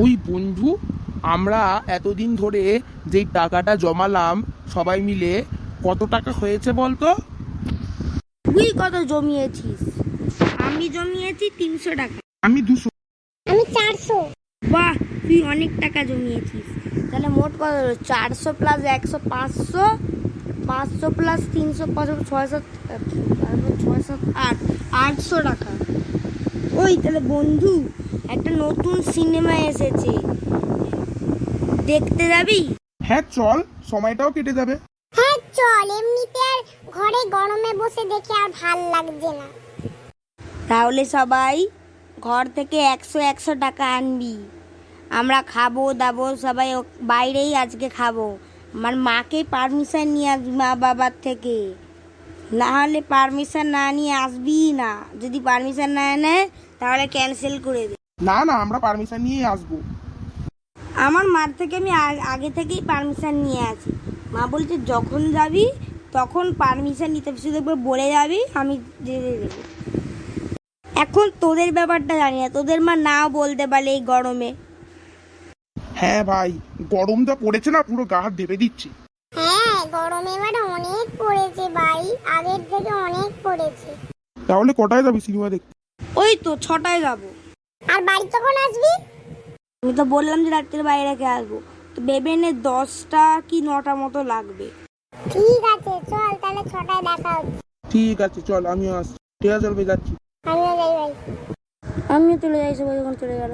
ওই বন্ধু, আমরা এতদিন ধরে যেই টাকাটা জমালাম সবাই মিলে, কত টাকা হয়েছে বলতো? তুই কত জমিয়েছিস? আমি জমিয়েছি 300 টাকা। আমি 200। আমি 400। বাহ, তুই অনেক টাকা জমিয়েছিস। তাহলে মোট কত হলো? 400 প্লাস 100 500, 500 প্লাস 300 600 800 টাকা। ওই তাহলে বন্ধু, একটা নতুন সিনেমা এসেছে, দেখতে যাবি? হ্যাঁ চল, সময়টাও কেটে যাবে। হ্যাঁ চল, এমনিতে আর ঘরে গরমে বসে দেখে আর ভাল লাগছে না। তাহলে সবাই ঘর থেকে 100 টাকা আনবি, আমরা খাবো দাবো, সবাই বাইরেই আজকে খাবো। আমার মাকে পারমিশন নিয়ে আসবি মা বাবার থেকে, না হলে পারমিশন না নিয়ে আসবি না। যদি পারমিশন না নেয় তাহলে ক্যান্সেল করে দে। না না, আমরা পারমিশন নিয়ে আসবো। আমার মার থেকে আমি আগে থেকেই পারমিশন নিয়ে আছি। মা বলছে যখন যাবি তখন পারমিশন নিতে হবে, শুধু একবার বলে যাবি, আমি দিয়ে দেবো। এখন তোদের ব্যাপারটা জানি না, তোদের মা নাও বলতে পারে এই গরমে। হ্যাঁ ভাই, গরমটা পড়েছে না, পুরো গা হাত ভেপে দিচ্ছি। হ্যাঁ, গরম এবার অনেক পড়েছে ভাই, আগের থেকে অনেক পড়েছে। তাহলে কটায় যাবি সিনেমা দেখতে? ওই তো 6টায় যাবো। আর বাড়ি কখন আসবি? আমি তো বললাম যে রাত্রের বাইরে রেখে আসবো, তো ভেবে নে 10টা কি 9টা মতো লাগবে। ঠিক আছে চল, তাহলে 6টায় দেখা হচ্ছে। ঠিক আছে চল, আমিও আসছি। ঠিক আছে, চল যাচ্ছি। আমিও যাই ভাই। আমিও চলে যাই, সবাই যখন চলে গেল।